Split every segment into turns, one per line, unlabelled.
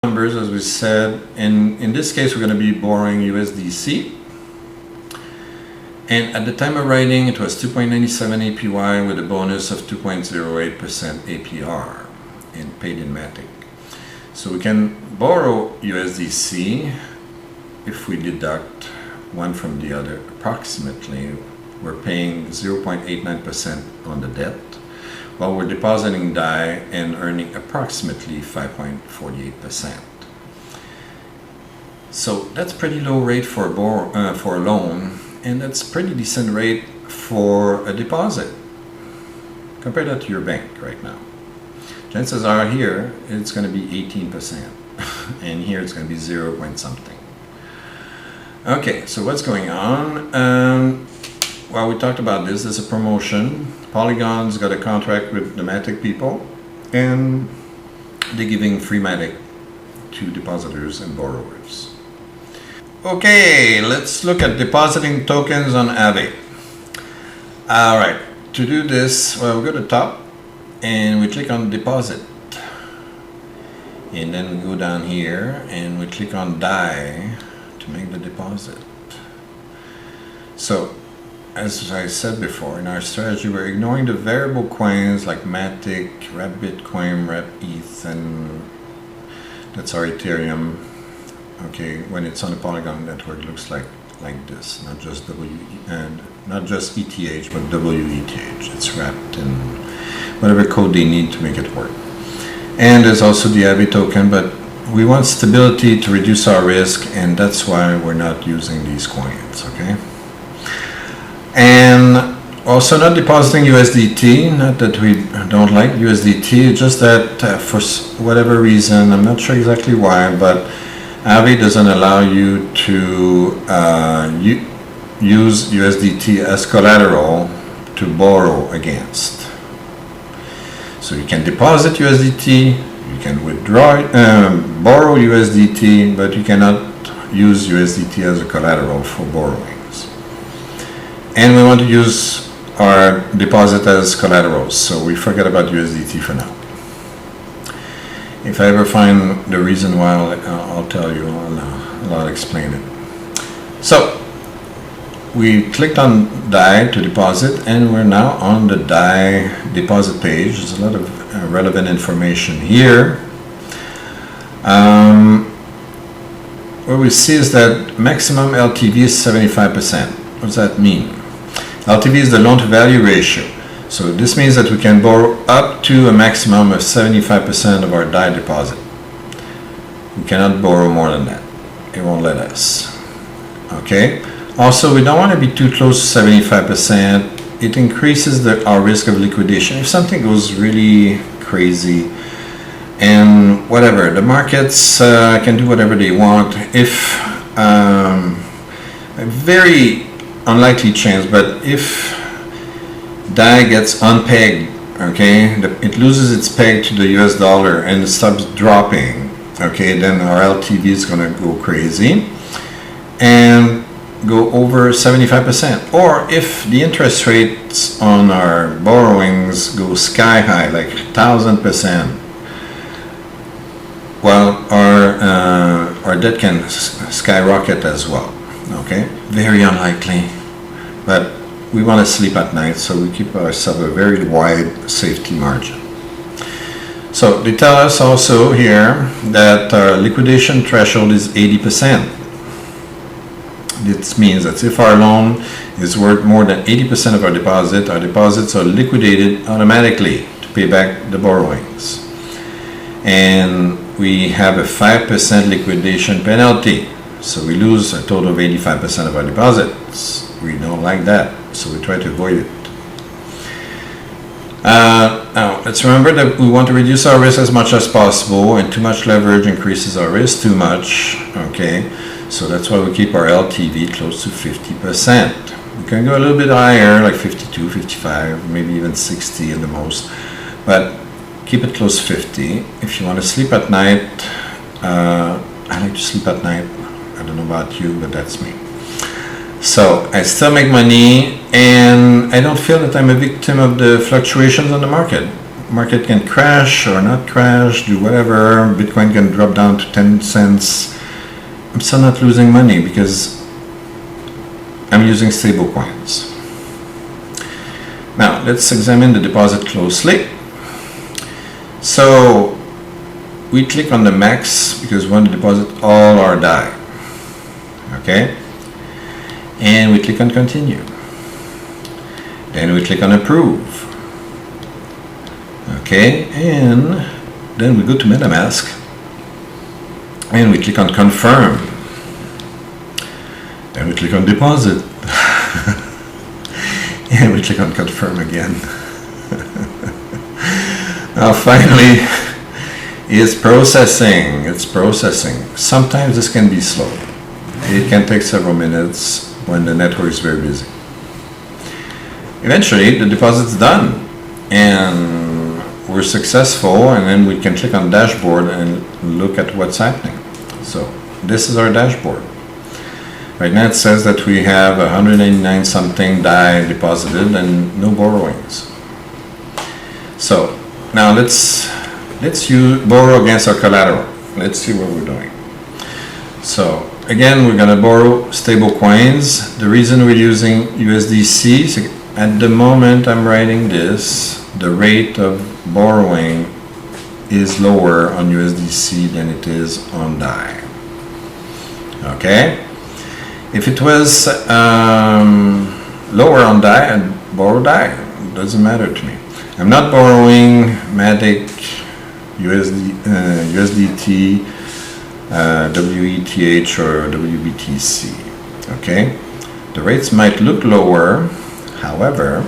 numbers, as we said, and in this case we're going to be borrowing USDC, and at the time of writing it was 2.97 APY with a bonus of 2.08% APR and paid in Matic. So we can borrow USDC if we deduct one from the other approximately. We're paying 0.89% on the debt, while we're depositing DAI and earning approximately 5.48%. So that's pretty low rate for a loan, and that's pretty decent rate for a deposit. Compare that to your bank right now. Chances are here it's going to be 18%, and here it's going to be 0 point something. Okay, so what's going on? Well, we talked about this. There's a promotion. Polygon's got a contract with the Matic people, and they're giving free Matic to depositors and borrowers. Okay, let's look at depositing tokens on Aave. All right, to do this, well, we go to the top and we click on deposit. And then we go down here and we click on DAI to make the deposit. So, as I said before, in our strategy, we're ignoring the variable coins like Matic, Rep Bitcoin, Rep ETH, and that's our Ethereum. Okay, when it's on the Polygon network, it looks like this, not just not just ETH, but WETH. It's wrapped in whatever code they need to make it work. And there's also the Aave token, but we want stability to reduce our risk, and that's why we're not using these coins. Okay. And also not depositing USDT, not that we don't like USDT, just that for whatever reason, I'm not sure exactly why, but Aave doesn't allow you to use USDT as collateral to borrow against. So you can deposit USDT, you can withdraw, borrow USDT, but you cannot use USDT as a collateral for borrowing. And we want to use our deposit as collaterals, so we forget about USDT for now. If I ever find the reason why, I'll tell you, I'll explain it. So, we clicked on DAI to deposit, and we're now on the DAI deposit page. There's a lot of relevant information here. What we see is that maximum LTV is 75%. What does that mean? LTV is the loan to value ratio. So this means that we can borrow up to a maximum of 75% of our DAI deposit. We cannot borrow more than that. It won't let us. Okay. Also, we don't want to be too close to 75%. It increases our risk of liquidation. If something goes really crazy and whatever, the markets can do whatever they want. If a very unlikely chance, but if DAI gets unpegged, okay, it loses its peg to the US dollar and it stops dropping, okay, then our LTV is going to go crazy and go over 75%. Or if the interest rates on our borrowings go sky high, like 1,000%, well, our debt can skyrocket as well. Okay, very unlikely, but we want to sleep at night, so we keep ourselves a very wide safety margin. So they tell us also here that our liquidation threshold is 80%. This means that if our loan is worth more than 80% of our deposits are liquidated automatically to pay back the borrowings. And we have a 5% liquidation penalty. So we lose a total of 85% of our deposits. We don't like that, so we try to avoid it. Now, let's remember that we want to reduce our risk as much as possible, and too much leverage increases our risk too much. Okay, so that's why we keep our LTV close to 50%. We can go a little bit higher, like 52, 55, maybe even 60 at the most, but keep it close to 50. If you want to sleep at night, I like to sleep at night. I don't know about you, but that's me. So I still make money, and I don't feel that I'm a victim of the fluctuations on the market. market can crash or not crash, do whatever, Bitcoin can drop down to 10 cents. I'm still not losing money because I'm using stable coins. Now, let's examine the deposit closely. So, we click on the max because we want to deposit all our DAI. Okay? And we click on continue. Then we click on approve. Okay, and then we go to MetaMask and we click on confirm. Then we click on deposit. And we click on confirm again. Now finally, it's processing. It's processing. Sometimes this can be slow. It can take several minutes when the network is very busy. Eventually, the deposit's done, and we're successful, and then we can click on dashboard and look at what's happening. So this is our dashboard. Right now it says that we have 189 something DAI deposited and no borrowings. So now let's borrow against our collateral. Let's see what we're doing. So again, we're going to borrow stable coins. The reason we're using USDC is at the moment I'm writing this, the rate of borrowing is lower on USDC than it is on DAI. Okay? If it was lower on DAI, I'd borrow DAI. It doesn't matter to me. I'm not borrowing Matic, USDT, WETH or WBTC. Okay? The rates might look lower, however,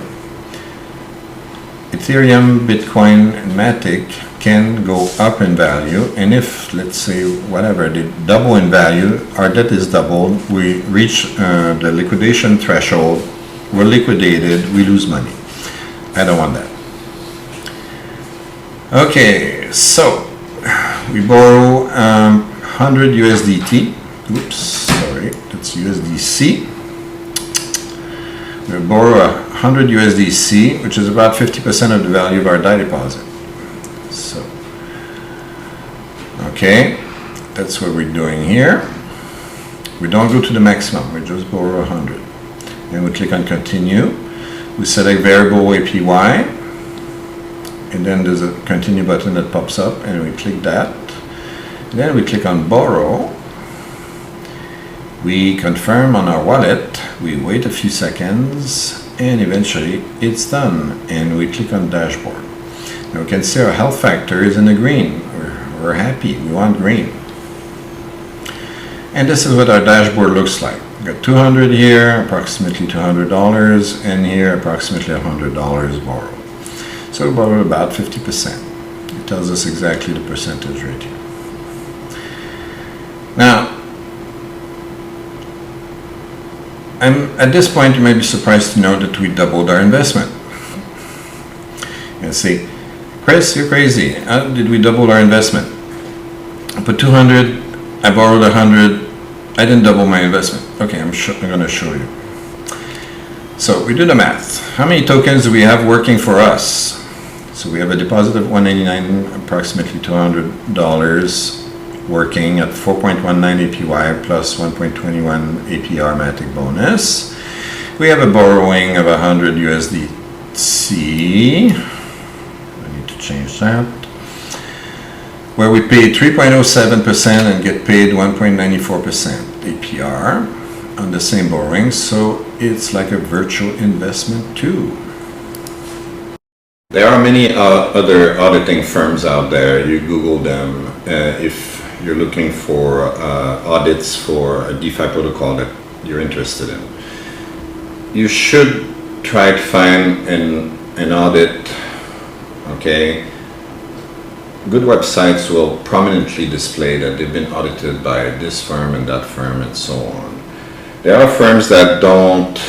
Ethereum, Bitcoin, and Matic can go up in value, and if, let's say, whatever, they double in value, our debt is doubled, we reach the liquidation threshold, we're liquidated, we lose money. I don't want that. Okay, so we borrow 100 USDT. Oops, sorry, that's USDC. We borrow 100 USDC, which is about 50% of the value of our DAI deposit. So, okay, that's what we're doing here. We don't go to the maximum, we just borrow 100. And we click on continue. We select variable APY, and then there's a continue button that pops up, and we click that. And then we click on borrow. We confirm on our wallet, we wait a few seconds, and eventually it's done, and we click on dashboard. Now we can see our health factor is in the green. We're happy, we want green. And this is what our dashboard looks like. We got 200 here, approximately $200, and here approximately $100 borrowed. So we borrowed about 50%. It tells us exactly the percentage right here. Now, at this point, you may be surprised to know that we doubled our investment. You see, Chris, you're crazy. How did we double our investment? I put 200, I borrowed 100, I didn't double my investment. Okay, I'm going to show you. So we do the math. How many tokens do we have working for us? So we have a deposit of 189, approximately $200. Working at 4.19 APY plus 1.21 APR Matic bonus. We have a borrowing of 100 USDC. I need to change that. Where we pay 3.07% and get paid 1.94% APR on the same borrowing. So it's like a virtual investment too. There are many other auditing firms out there. You Google them if you're looking for audits for a DeFi protocol that you're interested in. You should try to find an audit, okay? Good websites will prominently display that they've been audited by this firm and that firm and so on. There are firms that don't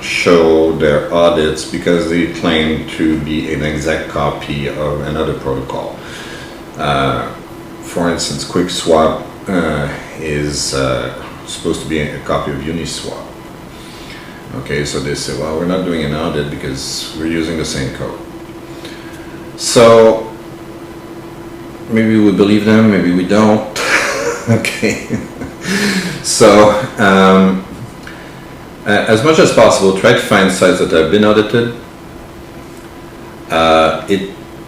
show their audits because they claim to be an exact copy of another protocol. For instance, QuickSwap is supposed to be a copy of Uniswap. Okay, so they say, well, we're not doing an audit because we're using the same code. So maybe we believe them, maybe we don't. Okay. So as much as possible, try to find sites that have been audited.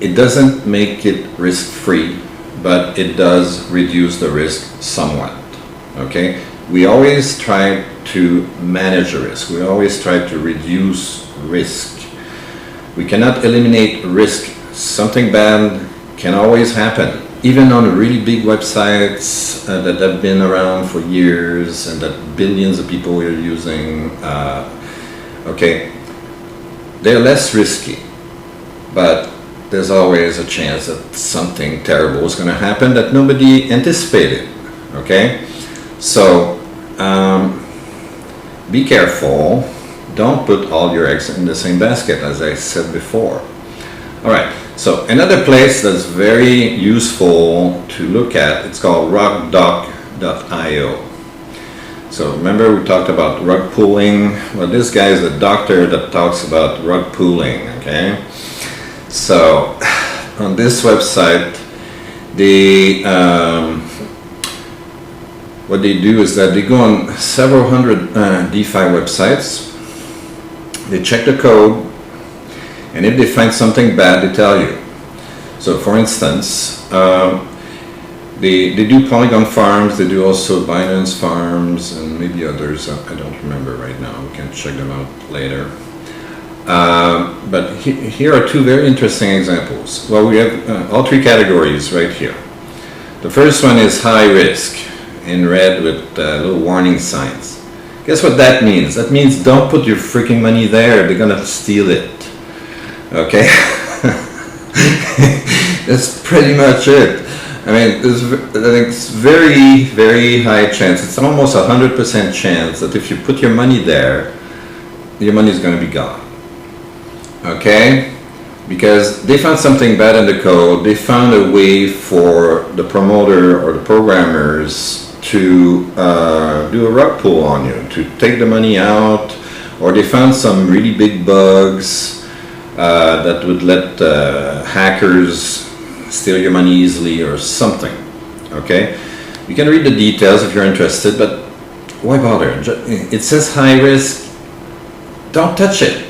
It doesn't make it risk-free, but it does reduce the risk somewhat. Okay, we always try to manage the risk. We always try to reduce risk. We cannot eliminate risk. Something bad can always happen, even on really big websites that have been around for years and that billions of people are using. Okay, they're less risky, but there's always a chance that something terrible is going to happen that nobody anticipated. Okay, so be careful. Don't put all your eggs in the same basket, as I said before. All right, so another place that's very useful to look at, it's called rugdoc.io. So remember we talked about rug pulling? Well, this guy is a doctor that talks about rug pulling, okay? So on this website, they what they do is that they go on several hundred DeFi websites, they check the code, and if they find something bad, they tell you. So for instance, they do Polygon farms, they do also Binance farms, and maybe others, I don't remember right now, we can check them out later. But here are two very interesting examples. Well, we have all three categories right here. The first one is high risk, in red with little warning signs. Guess what that means? That means don't put your freaking money there, they're gonna steal it. Okay? That's pretty much it. I mean, it's very, very high chance. It's almost 100% chance that if you put your money there, your money is going to be gone. Okay? Because they found something bad in the code. They found a way for the promoter or the programmers to do a rug pull on you, to take the money out, or they found some really big bugs that would let hackers steal your money easily or something. Okay, you can read the details if you're interested, but why bother? It says high risk. Don't touch it.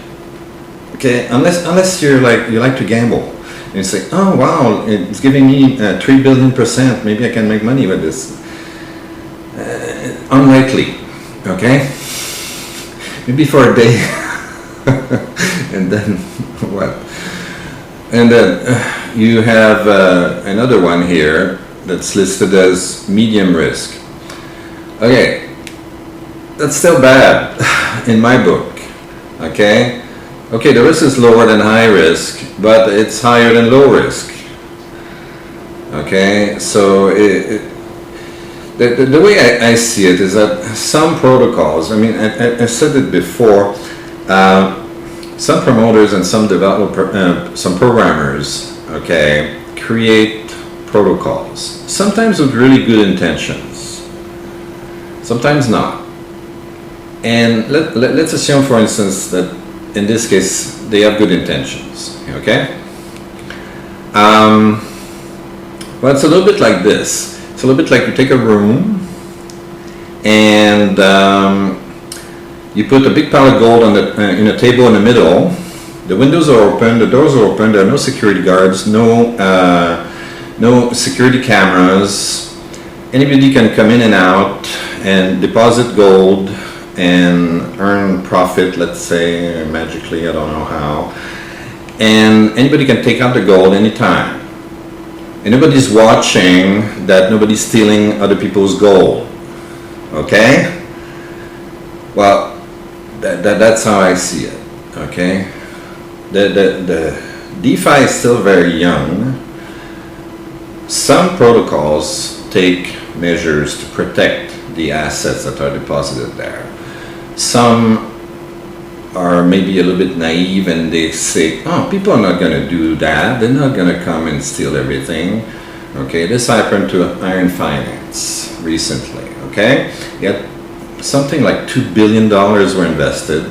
Okay, unless you like to gamble and you say, oh wow, it's giving me 3 billion%, maybe I can make money with this. Unlikely. Okay, maybe for a day. And then what? And then you have another one here that's listed as medium risk. Okay, that's still bad in my book. Okay, the risk is lower than high risk, but it's higher than low risk. Okay, so the way I see it is that some protocols, I mean, I said it before, some promoters and some some programmers, okay, create protocols. Sometimes with really good intentions, sometimes not. And let's assume, for instance, that in this case they have good intentions. Okay. Well, it's a little bit like this. It's a little bit like you take a room and you put a big pile of gold on in a table in the middle. The windows are open, the doors are open, there are no security guards, no security cameras. Anybody can come in and out and deposit gold and earn profit, let's say, magically, I don't know how. And anybody can take out the gold anytime. And nobody's watching that nobody's stealing other people's gold. Okay? Well, that's how I see it. Okay? The DeFi is still very young. Some protocols take measures to protect the assets that are deposited there. Some are maybe a little bit naive and they say, oh, people are not going to do that. They're not going to come and steal everything. Okay, this happened to Iron Finance recently. Okay, yet something like $2 billion were invested.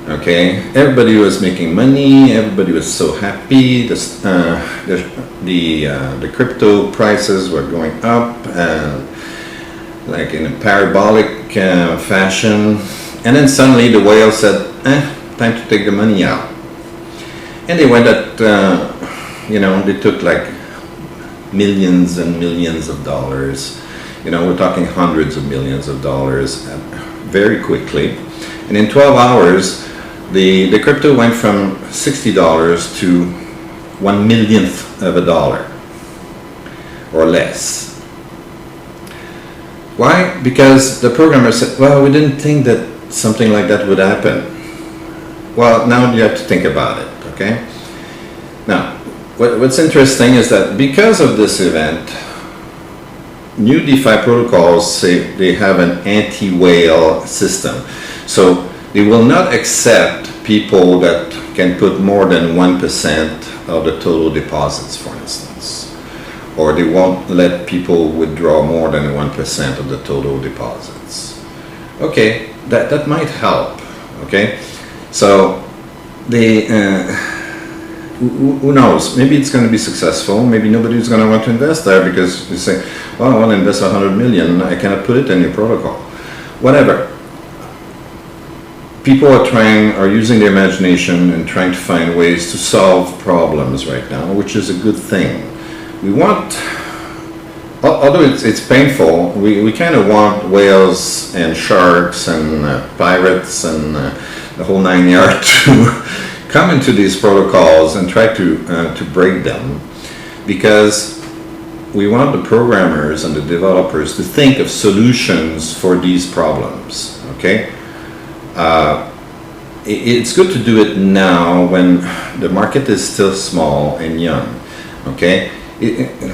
Okay, everybody was making money. Everybody was so happy. The crypto prices were going up, like in a parabolic fashion. And then suddenly the whale said, time to take the money out. And they went at, they took like millions and millions of dollars. We're talking hundreds of millions of dollars very quickly. And in 12 hours, the crypto went from $60 to 1/millionth of a dollar or less. Why? Because the programmer said, well, we didn't think that something like that would happen. Well, now you have to think about it, okay? Now, what's interesting is that because of this event, new DeFi protocols say they have an anti-whale system. So they will not accept people that can put more than 1% of the total deposits, for instance. Or they won't let people withdraw more than 1% of the total deposits. Okay, that might help, okay? So who knows? Maybe it's going to be successful. Maybe nobody's going to want to invest there because you say, well, I want to invest 100 million. I cannot put it in your protocol. Whatever. People are using their imagination and trying to find ways to solve problems right now, which is a good thing. We want, although it's painful, we kind of want whales and sharks and pirates and the whole 9 yards to come into these protocols and try to break them, because we want the programmers and the developers to think of solutions for these problems, okay? It's good to do it now when the market is still small and young, okay?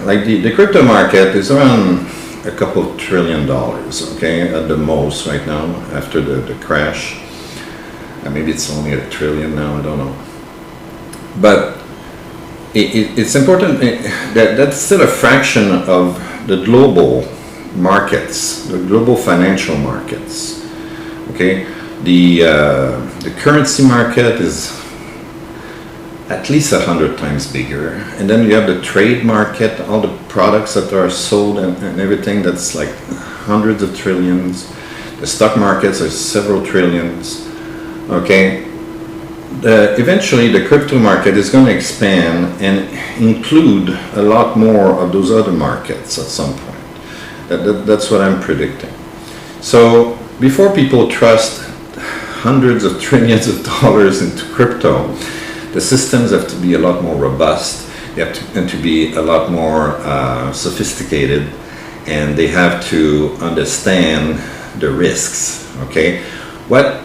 Like the crypto market is around a couple $1 trillion, okay, at the most right now after the crash. Maybe it's only $1 trillion now, I don't know. But it's important that that's still a fraction of the global markets, the global financial markets, okay? The currency market is at least 100 times bigger, and then you have the trade market, all the products that are sold and everything, that's like hundreds of trillions. The stock markets are several trillions, okay? Eventually the crypto market is going to expand and include a lot more of those other markets at some point. That's what I'm predicting. So before people trust hundreds of trillions of dollars into crypto, the systems have to be a lot more robust. They have to be a lot more sophisticated, and they have to understand the risks, okay? What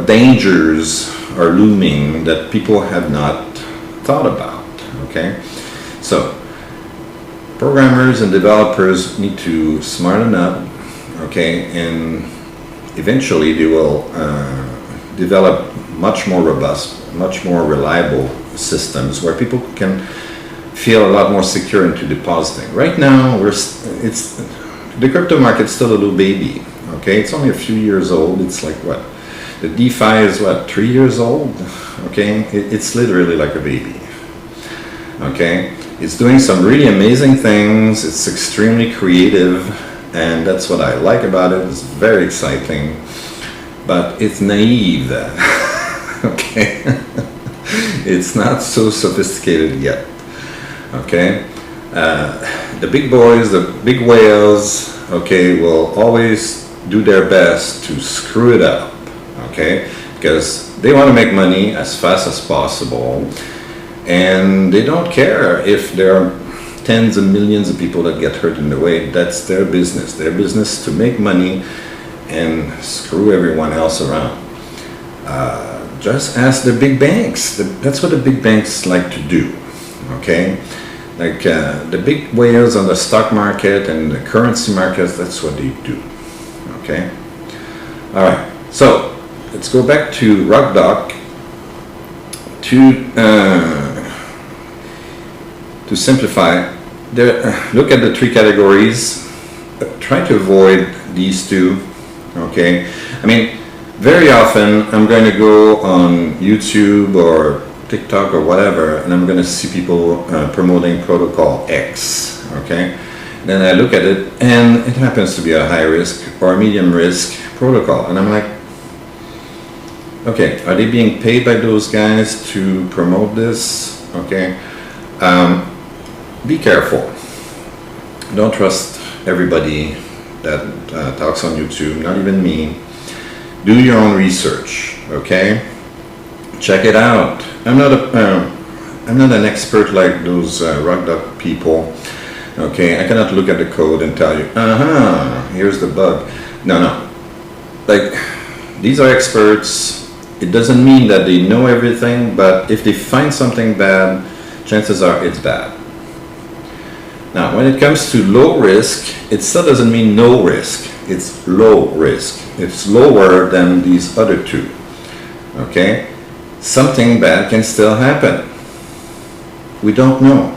dangers are looming that people have not thought about, okay? So programmers and developers need to smarten up, okay, and eventually they will develop much more robust, much more reliable systems where people can feel a lot more secure into depositing. Right now, the crypto market's still a little baby, okay? It's only a few years old. It's like what? The DeFi is what, 3 years old? Okay, it's literally like a baby. Okay, it's doing some really amazing things. It's extremely creative, and that's what I like about it. It's very exciting, but it's naive. Okay, it's not so sophisticated yet. Okay, the big boys, the big whales, okay, will always do their best to screw it up. Okay, because they want to make money as fast as possible, and they don't care if there are tens of millions of people that get hurt in the way. That's their business. Their business to make money and screw everyone else around. Just ask the big banks. That's what the big banks like to do. Okay, like the big whales on the stock market and the currency markets. That's what they do. Okay. All right. So let's go back to RockDoc to simplify. Look at the three categories. Try to avoid these two. Okay, I mean, Very often I'm going to go on YouTube or TikTok or whatever, and I'm going to see people promoting protocol X, okay? Then I look at it, and it happens to be a high risk or a medium risk protocol, and I'm like, okay, are they being paid by those guys to promote this? Okay, be careful. Don't trust everybody that talks on YouTube, not even me. Do your own research, okay? Check it out. I'm not an expert like those rugged up people. Okay, I cannot look at the code and tell you, here's the bug. No. Like, these are experts. It doesn't mean that they know everything, but if they find something bad, chances are it's bad. Now, when it comes to low risk, it still doesn't mean no risk. It's low risk. It's lower than these other two. Okay? Something bad can still happen. We don't know.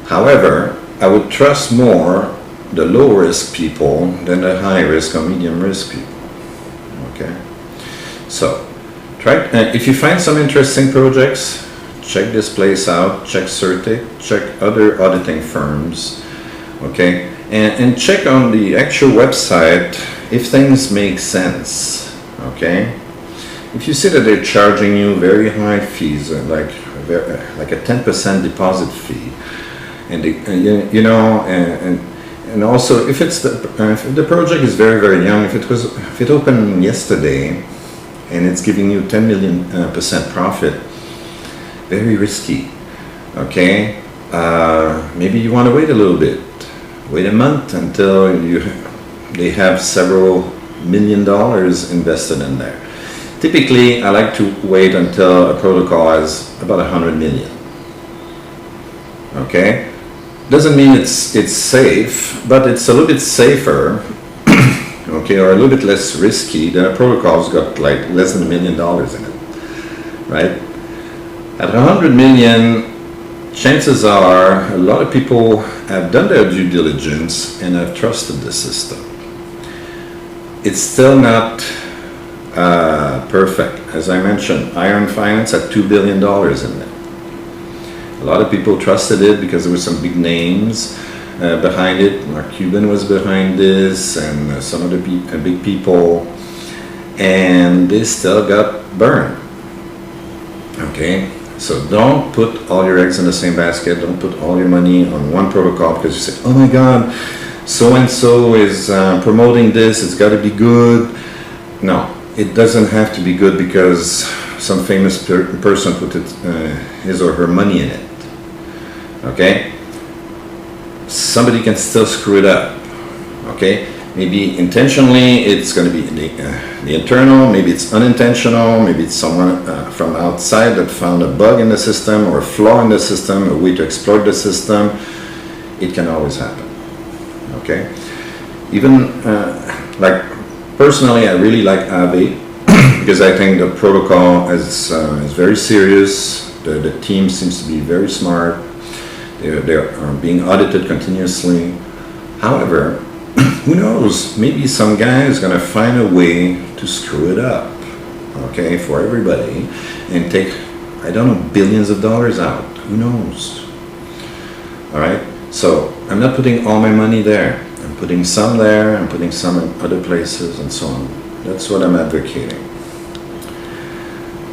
However, I would trust more the low risk people than the high risk or medium risk people. Okay? So, try. If you find some interesting projects, check this place out, check Certic, check other auditing firms, okay? And check on the actual website if things make sense, okay? If you see that they're charging you very high fees, like a 10% deposit fee, and and also if if the project is very, very young, if it opened yesterday, and it's giving you 10 million % profit, very risky, okay? Maybe you want to wait a little bit, wait a month until they have several $1 million invested in there. Typically, I like to wait until a protocol has about 100 million, okay? Doesn't mean it's safe, but it's a little bit safer, okay, or a little bit less risky than a protocol's got like less than $1 million in it, right? At 100 million, chances are a lot of people have done their due diligence and have trusted the system. It's still not perfect. As I mentioned, Iron Finance had $2 billion in it. A lot of people trusted it because there were some big names behind it. Mark Cuban was behind this, and some of the big people, and they still got burned. Okay, so don't put all your eggs in the same basket. Don't put all your money on one protocol because you say, "Oh my God, so and so is promoting this. It's got to be good." No, it doesn't have to be good because some famous person put his or her money in it. Okay. Somebody can still screw it up, okay? Maybe intentionally it's going to be the internal, maybe it's unintentional, maybe it's someone from outside that found a bug in the system or a flaw in the system, a way to exploit the system. It can always happen, okay? Even, like, personally, I really like Aave because I think the protocol is very serious. The team seems to be very smart. They're being audited continuously. However, who knows? Maybe some guy is going to find a way to screw it up, okay, for everybody, and take, I don't know, billions of dollars out. Who knows? All right. So I'm not putting all my money there. I'm putting some there. I'm putting some in other places, and so on. That's what I'm advocating.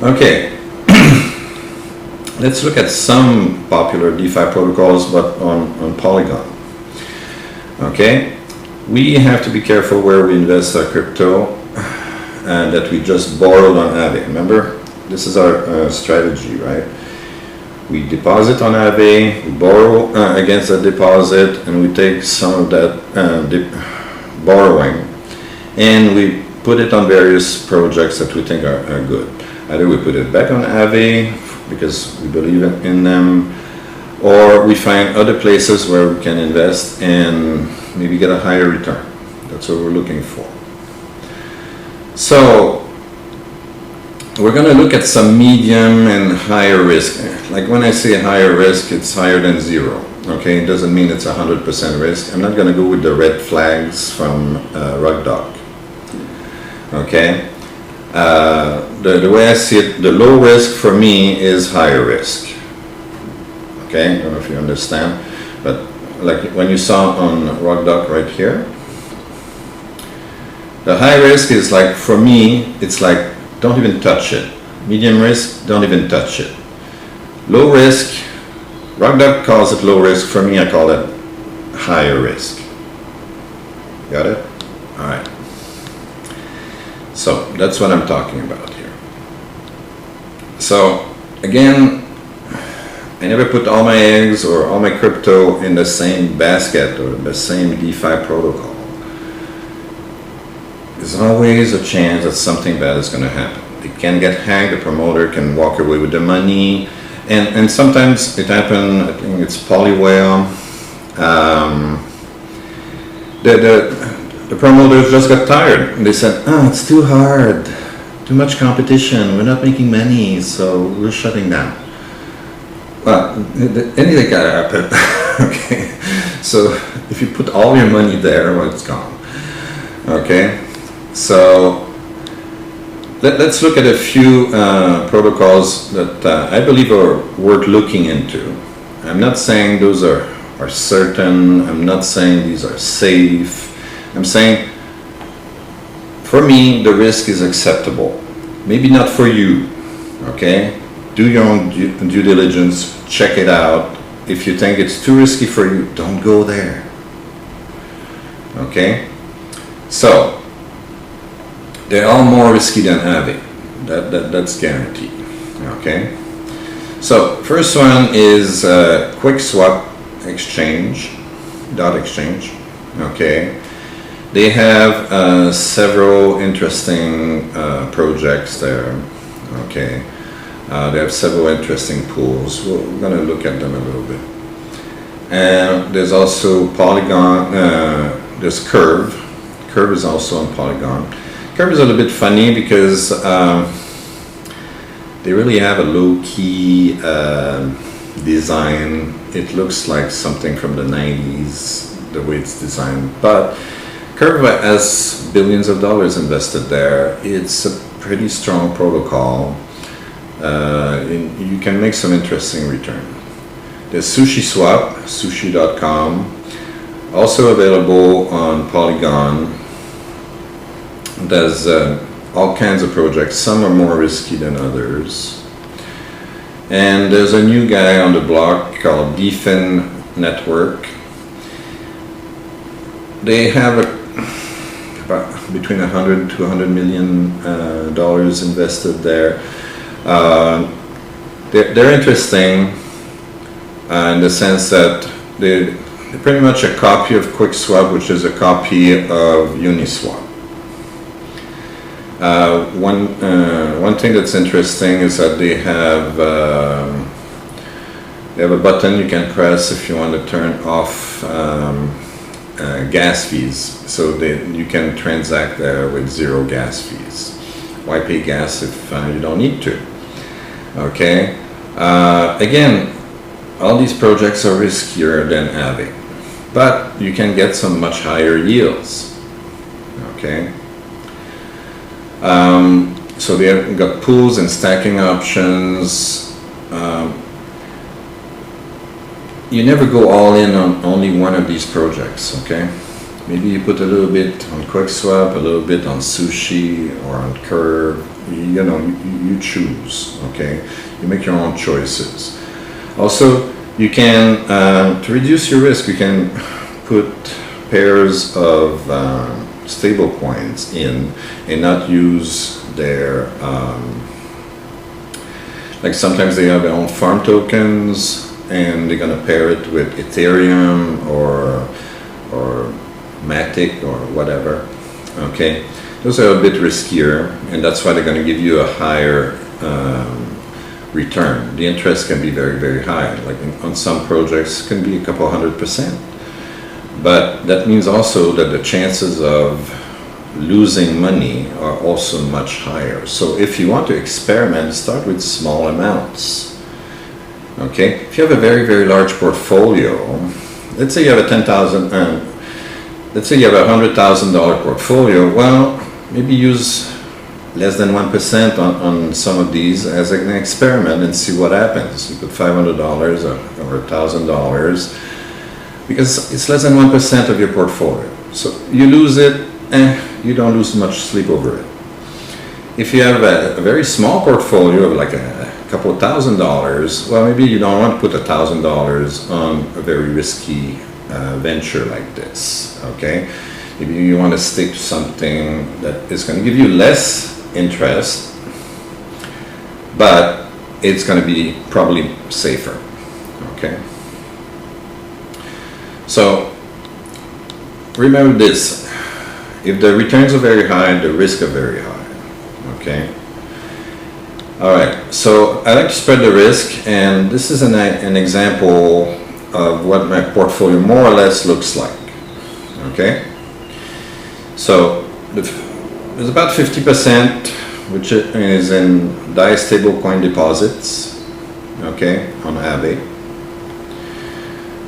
Okay. Let's look at some popular DeFi protocols, but on Polygon. Okay, we have to be careful where we invest our crypto, and that we just borrowed on Aave. Remember, this is our strategy, right? We deposit on Aave, we borrow against that deposit, and we take some of that borrowing, and we put it on various projects that we think are good. Either we put it back on Aave because we believe in them, or we find other places where we can invest and maybe get a higher return. That's what we're looking for. So we're going to look at some medium and higher risk. Like when I say higher risk, it's higher than zero. Okay, it doesn't mean it's 100% risk. I'm not going to go with the red flags from Rug Dog. Okay. The way I see it, the low risk for me is higher risk. Okay, I don't know if you understand, but like when you saw on Rock Duck right here, the high risk is like, for me, it's like, don't even touch it. Medium risk, don't even touch it. Low risk, Rock Duck calls it low risk, for me I call it higher risk. Got it? All right. So that's what I'm talking about here. So again, I never put all my eggs or all my crypto in the same basket or the same DeFi protocol. There's always a chance that something bad is going to happen. It can get hacked, the promoter can walk away with the money, and sometimes it happened, I think it's Polywhale. The promoters just got tired. They said, oh, it's too hard, too much competition, we're not making money, so we're shutting down. Well, anything can happen. Okay, so if you put all your money there, well, it's gone. Okay, so let's look at a few protocols that I believe are worth looking into. I'm not saying those are certain, I'm not saying these are safe. I'm saying, for me, the risk is acceptable. Maybe not for you, okay? Do your own due diligence, check it out. If you think it's too risky for you, don't go there, okay? So, they're all more risky than Aave. That's guaranteed, okay? So, first one is QuickSwap exchange, .exchange, okay? They have several interesting projects there, okay? They have several interesting pools. We're going to look at them a little bit. And there's also Polygon, there's Curve. Curve is also on Polygon. Curve is a little bit funny because they really have a low-key design. It looks like something from the 90s, the way it's designed. But Curve has billions of dollars invested there. It's a pretty strong protocol. You can make some interesting return. There's SushiSwap, sushi.com, also available on Polygon. There's all kinds of projects. Some are more risky than others. And there's a new guy on the block called Defi Network. They have about between 100 to 100 million dollars invested there. They're interesting in the sense that they're pretty much a copy of QuickSwap, which is a copy of Uniswap. One thing that's interesting is that they have a button you can press if you want to turn off gas fees, so that you can transact there with zero gas fees. Why pay gas if you don't need to? Okay. Again, all these projects are riskier than Aave, but you can get some much higher yields. Okay. So they have got pools and stacking options. You never go all in on only one of these projects, okay? Maybe you put a little bit on QuickSwap, a little bit on Sushi or on Curve. You know, you choose, okay? You make your own choices. Also, you can, to reduce your risk, you can put pairs of stable coins in and not use their, like sometimes they have their own farm tokens and they're going to pair it with Ethereum or Matic or whatever, okay? Those are a bit riskier, and that's why they're going to give you a higher return. The interest can be very, very high. Like on some projects, it can be a couple 100%. But that means also that the chances of losing money are also much higher. So if you want to experiment, start with small amounts. Okay? If you have a very, very large portfolio, let's say you have a $10,000, let's say you have a $100,000 portfolio, well, maybe use less than 1% on some of these as an experiment and see what happens. You put $500 or $1,000 because it's less than 1% of your portfolio. So you lose it, you don't lose much sleep over it. If you have a very small portfolio of like a couple of $1,000, well, maybe you don't want to put $1,000 on a very risky venture like this, okay? Maybe you want to stick to something that is going to give you less interest, but it's going to be probably safer, okay? So remember this, if the returns are very high, the risks are very high, okay? All right, so I like to spread the risk, and this is an example of what my portfolio more or less looks like, okay? So there's about 50%, which is in DAI stablecoin deposits, okay, on Aave.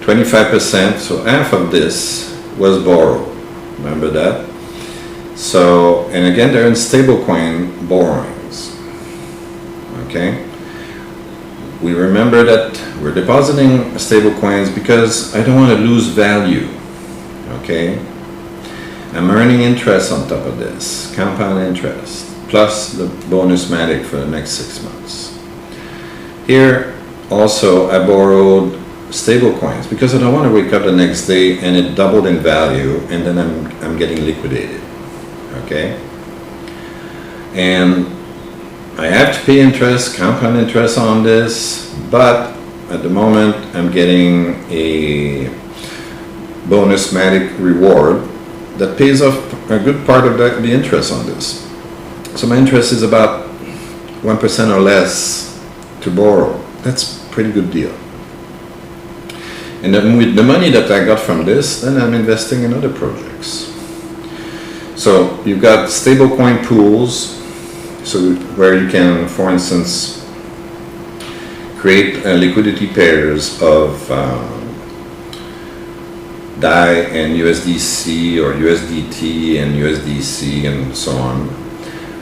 25%, so half of this was borrowed. Remember that? So, and again, they're in stablecoin borrowings. Okay. We remember that we're depositing stablecoins because I don't want to lose value. Okay. I'm earning interest on top of this, compound interest, plus the bonus matic for the next 6 months. Here, also, I borrowed stable coins because I don't want to wake up the next day and it doubled in value and then I'm getting liquidated, okay? And I have to pay interest, compound interest on this, but at the moment I'm getting a bonus matic reward that pays off a good part of the interest on this. So my interest is about 1% or less to borrow. That's a pretty good deal. And then with the money that I got from this, then I'm investing in other projects. So you've got stablecoin pools, so where you can, for instance, create liquidity pairs of DAI and USDC or USDT and USDC and so on.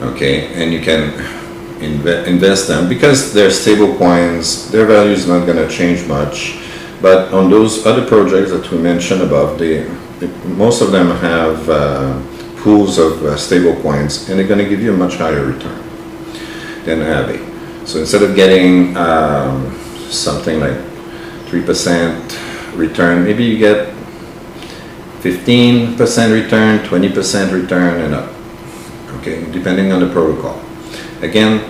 Okay, and you can invest them because they're stable coins, their value is not going to change much. But on those other projects that we mentioned above, most of them have pools of stable coins, and they're going to give you a much higher return than Aave. So instead of getting something like 3% return, maybe you get 15% return, 20% return, and up. Okay, depending on the protocol. Again,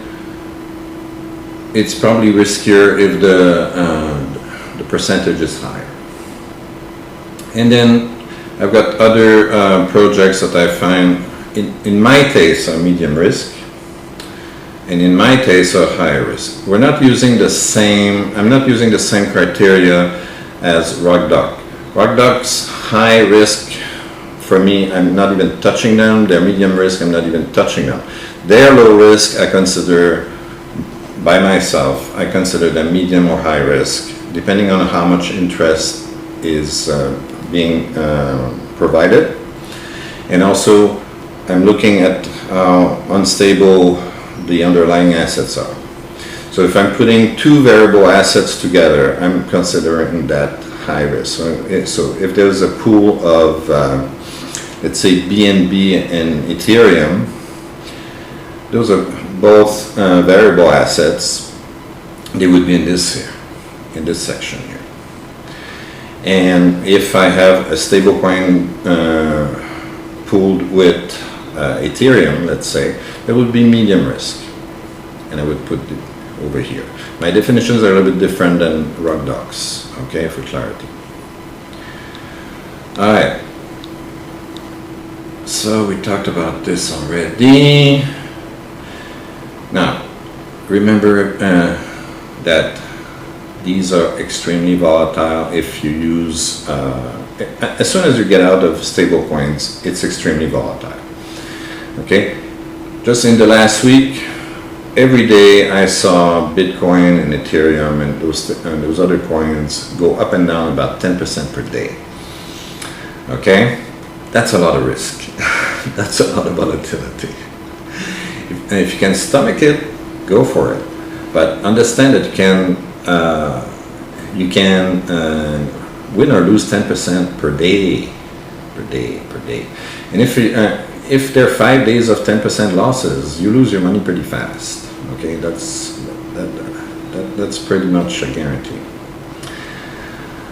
it's probably riskier if the percentage is higher. And then I've got other projects that I find in my case are medium risk, and in my case are higher risk. We're not using the same, I'm not using the same criteria as RockDoc. RockDoc's high risk, for me, I'm not even touching them. They're medium risk, I'm not even touching them. They're low risk, I consider, by myself, I consider them medium or high risk, depending on how much interest is being provided. And also, I'm looking at how unstable the underlying assets are. So if I'm putting two variable assets together, I'm considering that high risk. So if there's a pool of, let's say, BNB and Ethereum, those are both variable assets. They would be in this here, in this section here. And if I have a stablecoin pooled with Ethereum, let's say, it would be medium risk, and I would put it over here. My definitions are a little bit different than RockDoc's, okay, for clarity. All right. So we talked about this already. Now, remember that these are extremely volatile if you use, as soon as you get out of stable coins, it's extremely volatile. Okay? Just in the last week, every day I saw Bitcoin and Ethereum and those other coins go up and down about 10% per day. Okay? That's a lot of risk. That's a lot of volatility. If you can stomach it, go for it. But understand that you can win or lose 10% per day. And if there are 5 days of 10% losses, you lose your money pretty fast. Okay, that's pretty much a guarantee.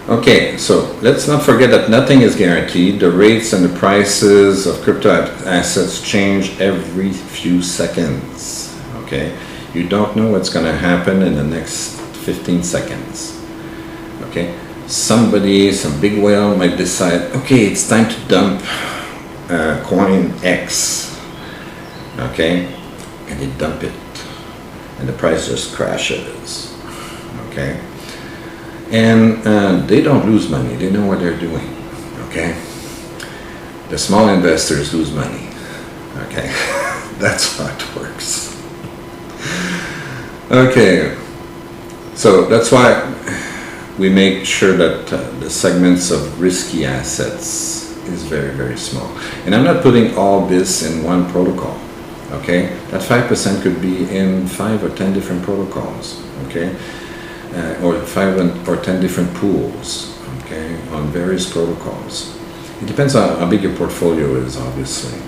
Okay, so let's not forget that nothing is guaranteed. The rates and the prices of crypto assets change every few seconds. Okay, you don't know what's going to happen in the next 15 seconds. Okay, some big whale might decide, okay, it's time to dump coin X. Okay, and they dump it, and the price just crashes. Okay. And they don't lose money. They know what they're doing. Okay. The small investors lose money. Okay. That's how it works. Okay. So that's why we make sure that the segments of risky assets is very, very small. And I'm not putting all this in one protocol. Okay. That 5% could be in 5 or 10 different protocols. Okay. Or 5 or 10 different pools, okay, on various protocols. It depends on how big your portfolio is, obviously.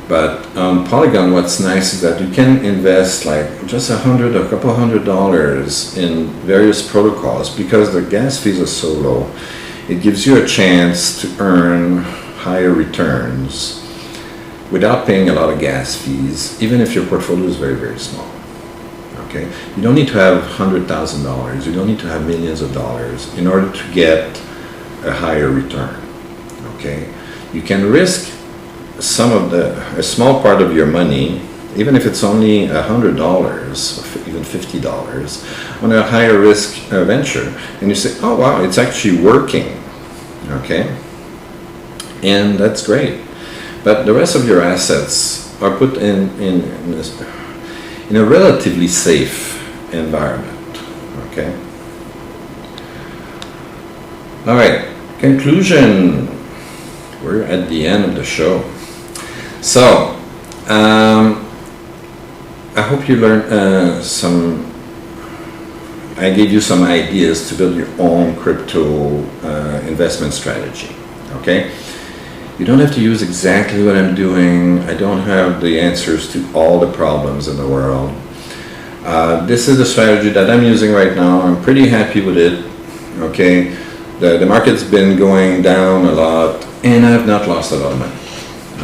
But on Polygon, what's nice is that you can invest like just $100 or a couple $100 in various protocols because the gas fees are so low. It gives you a chance to earn higher returns without paying a lot of gas fees, even if your portfolio is very, very small. Okay. You don't need to have $100,000. You don't need to have millions of dollars in order to get a higher return. Okay. You can risk a small part of your money, even if it's only $100 or even $50 on a higher risk venture, and you say, "Oh wow, it's actually working." Okay. And that's great. But the rest of your assets are put in a relatively safe environment. Okay. All right. Conclusion. We're at the end of the show. So, I hope you learned I gave you some ideas to build your own crypto investment strategy. Okay. You don't have to use exactly what I'm doing. I don't have the answers to all the problems in the world. This is the strategy that I'm using right now. I'm pretty happy with it. Okay, the market's been going down a lot, and I've not lost a lot of money.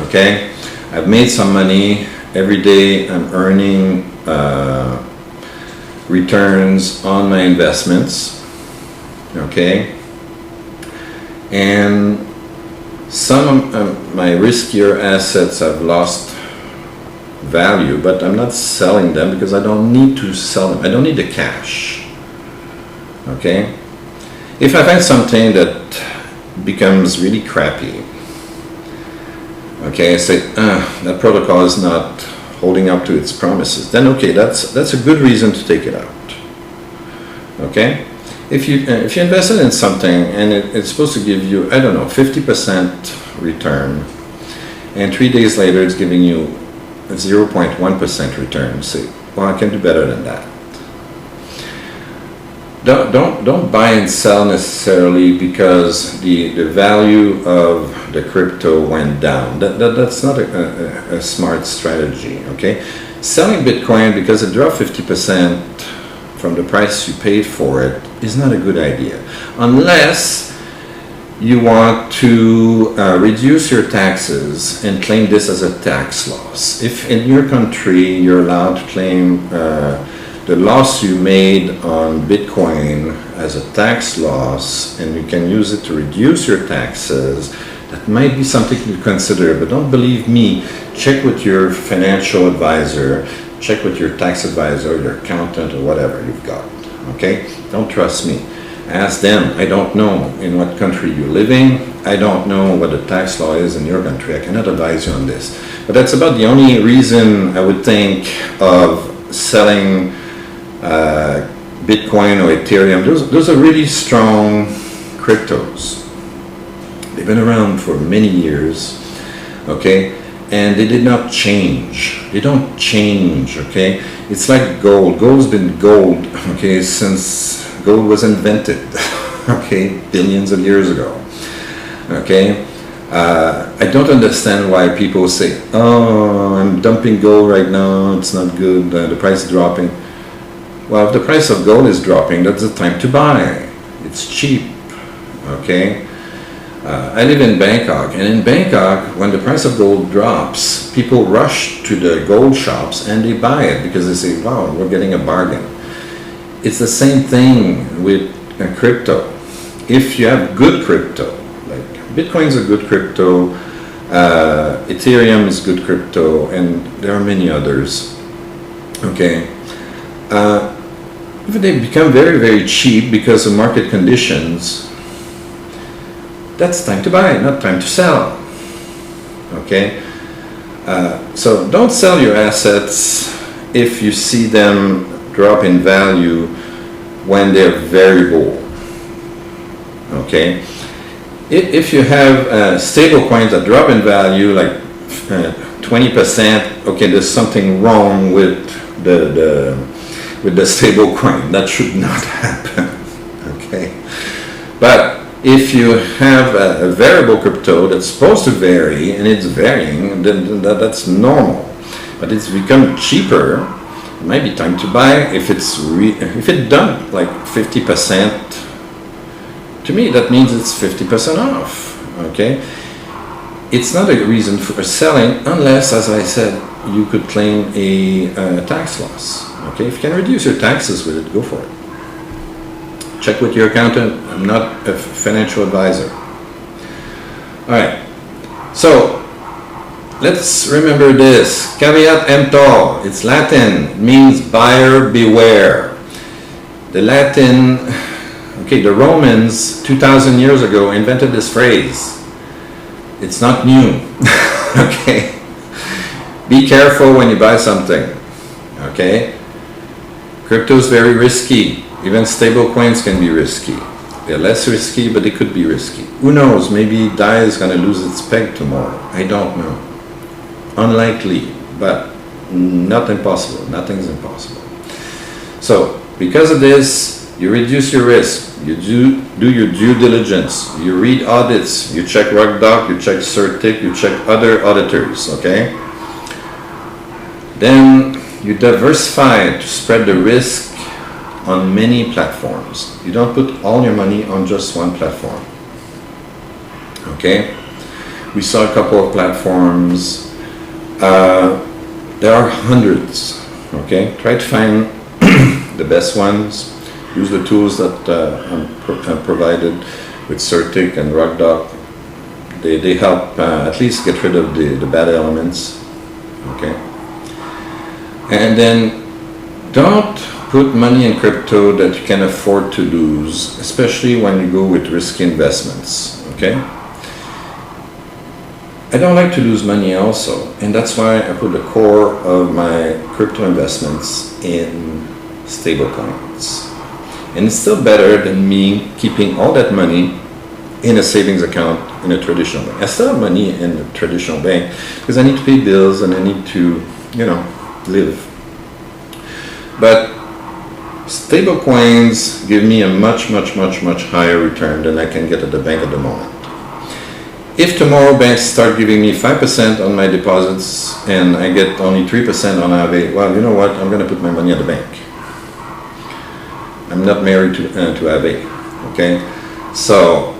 Okay, I've made some money. Every day I'm earning returns on my investments. Okay, and some of my riskier assets have lost value, but I'm not selling them because I don't need to sell them. I don't need the cash. Okay? If I find something that becomes really crappy, okay, I say, that protocol is not holding up to its promises, then okay, that's a good reason to take it out. Okay? If you invested in something and it's supposed to give you, I don't know, 50% return, and 3 days later it's giving you a 0.1% return, say, well, I can do better than that. Don't buy and sell necessarily because the value of the crypto went down. That's not a smart strategy. Okay, selling Bitcoin because it dropped 50% from the price you paid for it is not a good idea, unless you want to reduce your taxes and claim this as a tax loss. If in your country you're allowed to claim the loss you made on Bitcoin as a tax loss, and you can use it to reduce your taxes, that might be something to consider. But don't believe me, check with your financial advisor, check with your tax advisor, your accountant, or whatever you've got. Okay? Don't trust me. Ask them. I don't know in what country you're living. I don't know what the tax law is in your country. I cannot advise you on this. But that's about the only reason I would think of selling Bitcoin or Ethereum. Those are really strong cryptos. They've been around for many years. Okay? and they did not change. They don't change, okay? It's like gold. Gold's been gold, okay, since gold was invented, okay, billions of years ago, okay? I don't understand why people say, oh, I'm dumping gold right now, it's not good, the price is dropping. Well, if the price of gold is dropping, that's the time to buy. It's cheap, okay? I live in Bangkok, and in Bangkok, when the price of gold drops, people rush to the gold shops and they buy it because they say, wow, we're getting a bargain. It's the same thing with crypto. If you have good crypto, like Bitcoin's a good crypto, Ethereum is good crypto, and there are many others, okay? If they become very, very cheap because of market conditions, that's time to buy, not time to sell, okay? So don't sell your assets if you see them drop in value when they're variable, okay? If you have stable coins that drop in value like 20%, okay, there's something wrong with the stable coin. That should not happen, okay? But if you have a variable crypto that's supposed to vary and it's varying, then that's normal. But it's become cheaper. It might be time to buy if it dumped like 50%. To me, that means it's 50% off. Okay, it's not a reason for selling unless, as I said, you could claim a tax loss. Okay, if you can reduce your taxes with it, go for it. Check with your accountant. I'm not a financial advisor. All right. So let's remember this. Caveat emptor. It's Latin. It means buyer beware. The Latin, okay, the Romans 2,000 years ago invented this phrase. It's not new. Okay. Be careful when you buy something. Okay. Crypto is very risky. Even stable coins can be risky. They're less risky, but they could be risky. Who knows? Maybe DAI is going to lose its peg tomorrow. I don't know. Unlikely, but not impossible. Nothing's impossible. So, because of this, you reduce your risk. You do your due diligence. You read audits. You check RugDoc. You check Certic. You check other auditors. Okay. Then you diversify to spread the risk on many platforms. You don't put all your money on just one platform. Okay? We saw a couple of platforms. There are hundreds. Okay? Try to find the best ones. Use the tools that I'm provided with Certic and RugDoc. They help at least get rid of the bad elements. Okay? And then don't put money in crypto that you can afford to lose, especially when you go with risky investments, okay? I don't like to lose money also, and that's why I put the core of my crypto investments in stable coins. And it's still better than me keeping all that money in a savings account in a traditional bank. I still have money in a traditional bank because I need to pay bills and I need to, live. But stable coins give me a much higher return than I can get at the bank at the moment. If tomorrow banks start giving me 5% on my deposits and I get only 3% on Aave, well, you know what? I'm going to put my money at the bank. I'm not married to Aave, okay? So,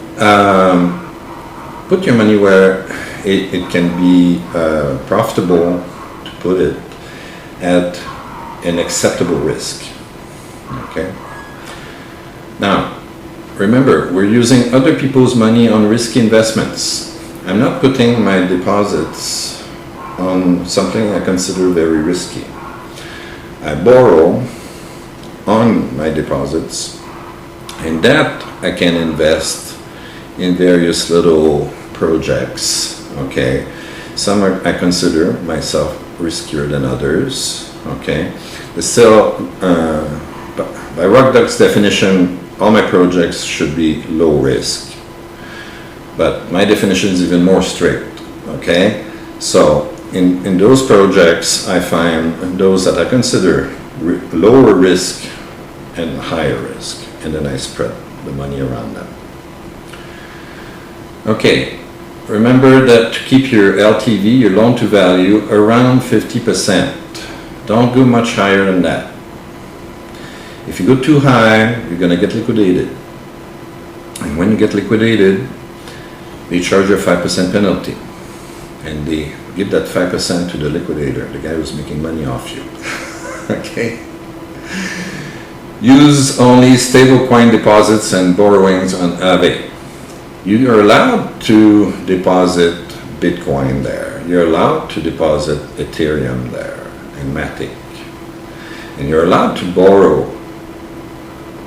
put your money where it can be profitable to put it at an acceptable risk. Okay. Now, remember, we're using other people's money on risky investments. I'm not putting my deposits on something I consider very risky. I borrow on my deposits, and that I can invest in various little projects. Okay. Some I consider myself riskier than others. Okay. Still, by RugDoc's definition, all my projects should be low risk. But my definition is even more strict, okay? So
in those projects, I find those that I consider lower risk and higher risk, and then I spread the money around them. Okay, remember that to keep your LTV, your loan to value, around 50%. Don't go much higher than that. If you go too high, you're going to get liquidated. And when you get liquidated, they charge you a 5% penalty. And they give that 5% to the liquidator, the guy who's making money off you. Okay? Use only stable coin deposits and borrowings on Aave. You are allowed to deposit Bitcoin there. You're allowed to deposit Ethereum there and Matic. And you're allowed to borrow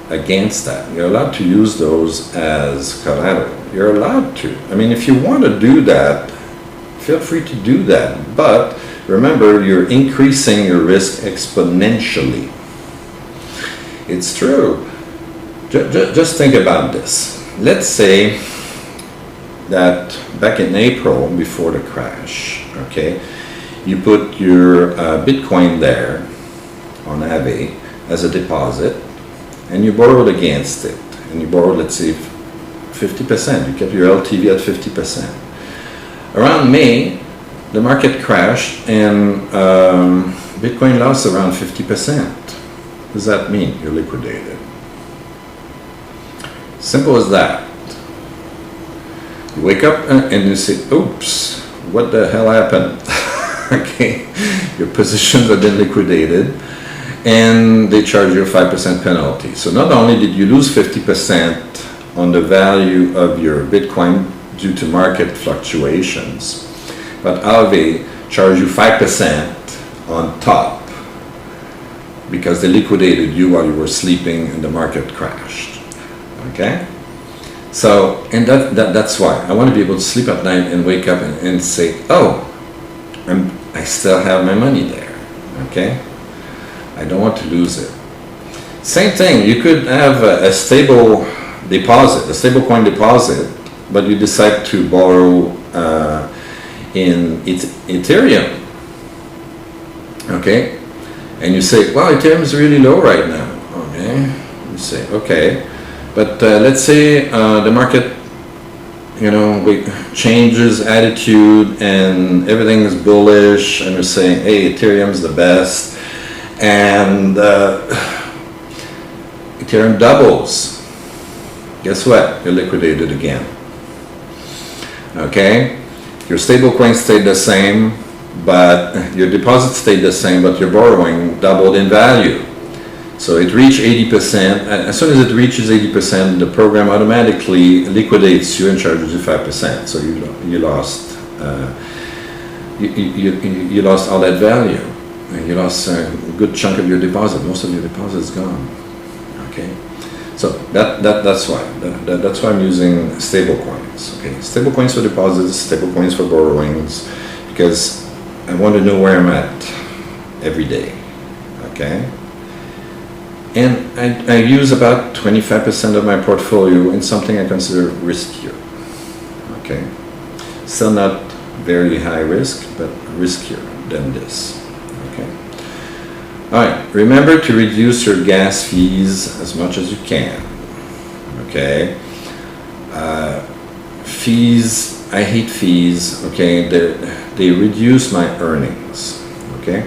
against that. You're allowed to use those as collateral. You're allowed to. I mean, if you want to do that, feel free to do that. But remember, you're increasing your risk exponentially. It's true. Just think about this. Let's say that back in April, before the crash, okay, you put your Bitcoin there on Aave as a deposit, and you borrowed against it, and you borrowed, let's say, 50%. You kept your LTV at 50%. Around May, the market crashed, and Bitcoin lost around 50%. What does that mean? You're liquidated. Simple as that. You wake up and you say, oops, what the hell happened? Okay, your positions have been liquidated, and they charge you a 5% penalty. So not only did you lose 50% on the value of your Bitcoin due to market fluctuations, but Aave charged you 5% on top because they liquidated you while you were sleeping and the market crashed. Okay? So, and that's why I want to be able to sleep at night and wake up and say, oh, I still have my money there. Okay? I don't want to lose it. Same thing, you could have a stable deposit, a stable coin deposit, but you decide to borrow in Ethereum. Okay? And you say, well, Ethereum is really low right now. Okay? You say, okay. But let's say the market, changes attitude and everything is bullish, and you're saying, hey, Ethereum's the best, and Ethereum doubles. Guess what? You're liquidated again. Okay? Your stable coin stayed the same, but your deposit stayed the same, but your borrowing doubled in value. So it reached 80%. As soon as it reaches 80%, the program automatically liquidates you and charges you 5%. So you lost you lost all that value. You lost a good chunk of your deposit. Most of your deposit is gone. Okay, so that's why that's why I'm using stable coins. Okay, stable coins for deposits, stable coins for borrowings, because I want to know where I'm at every day. Okay. And I use about 25% of my portfolio in something I consider riskier. Okay, still not very high risk, but riskier than this. Okay. All right. Remember to reduce your gas fees as much as you can. Okay. Fees. I hate fees. Okay. They reduce my earnings. Okay,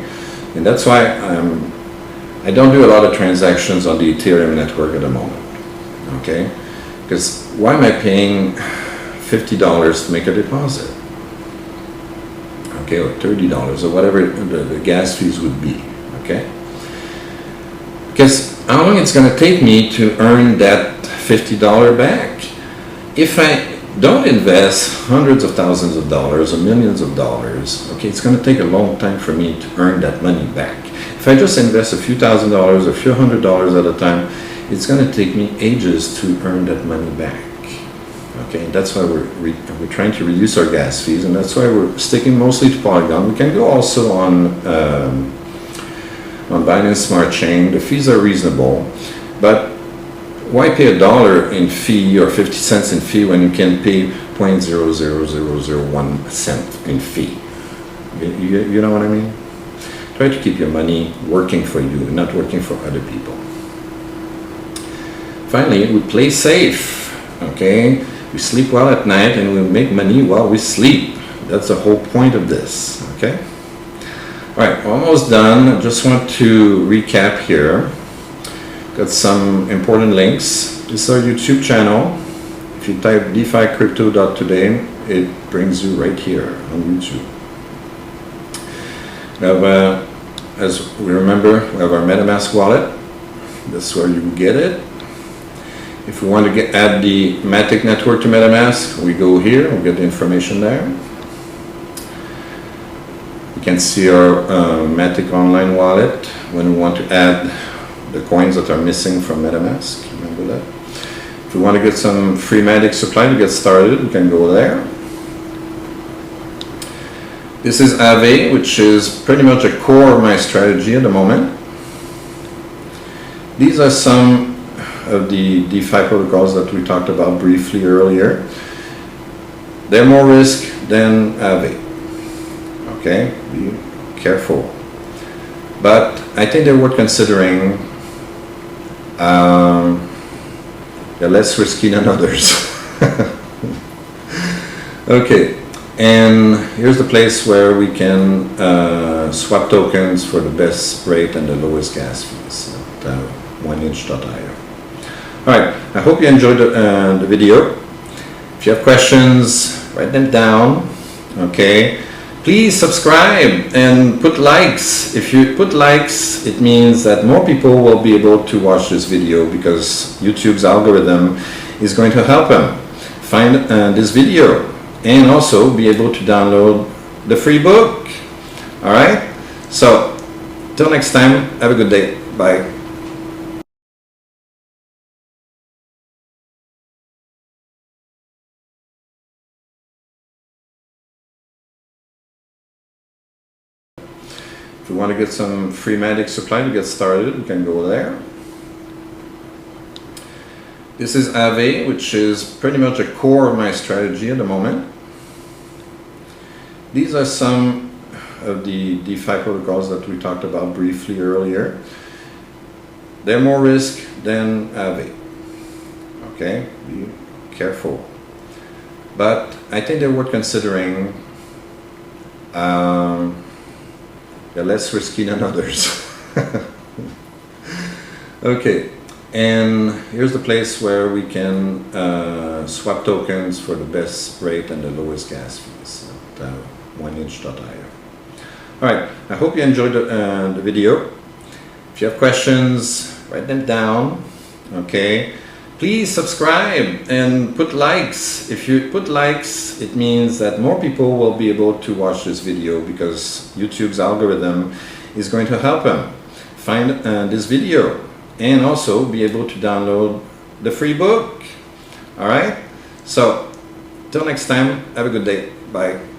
and that's why I don't do a lot of transactions on the Ethereum network at the moment, okay? Because why am I paying $50 to make a deposit? Okay, or $30 or whatever the gas fees would be, okay? Because how long it's going to take me to earn that $50 back? If I don't invest hundreds of thousands of dollars or millions of dollars, okay, it's going to take a long time for me to earn that money back. If I just invest a few $1,000s, a few $100s at a time, it's going to take me ages to earn that money back. Okay, that's why we're trying to reduce our gas fees, and that's why we're sticking mostly to Polygon. We can go also on Binance Smart Chain. The fees are reasonable, but why pay $1 in fee or 50 cents in fee when you can pay 0.00001 cent in fee? You know what I mean? Try to keep your money working for you, not working for other people. Finally, we play safe, okay? We sleep well at night and we make money while we sleep. That's the whole point of this, okay? All right, almost done. I just want to recap here. Got some important links. This is our YouTube channel. If you type deficrypto.today, it brings you right here on YouTube. Now, as we remember, we have our MetaMask wallet. That's where you get it. If we want to add the Matic network to MetaMask, we go here, we get the information there. We can see our Matic online wallet when we want to add the coins that are missing from MetaMask. Remember that? If we want to get some free Matic supply to get started, we can go there. This is Aave, which is pretty much a core of my strategy at the moment. These are some of the DeFi protocols that we talked about briefly earlier. They're more risk than Aave. Okay, be careful. But I think they're worth considering. They're less risky than others. Okay, and here's the place where we can swap tokens for the best rate and the lowest gas fees at 1inch.io. Alright, I hope you enjoyed the video. If you have questions, write them down. Okay, please subscribe and put likes. If you put likes, it means that more people will be able to watch this video because YouTube's algorithm is going to help them find this video and also be able to download the free book. Alright, so till next time, have a good day. Bye. If we want to get some free Matic supply to get started, we can go there. This is Aave, which is pretty much a core of my strategy at the moment. These are some of the DeFi protocols that we talked about briefly earlier. They're more risk than Aave. Okay, be careful. But I think they're worth considering. They're less risky than others. Okay, and here's the place where we can swap tokens for the best rate and the lowest gas fees at 1inch.io. Alright, I hope you enjoyed the video. If you have questions, write them down. Okay, please subscribe and put likes. If you put likes, it means that more people will be able to watch this video because YouTube's algorithm is going to help them find this video and also be able to download the free book. Alright, so till next time, have a good day. Bye.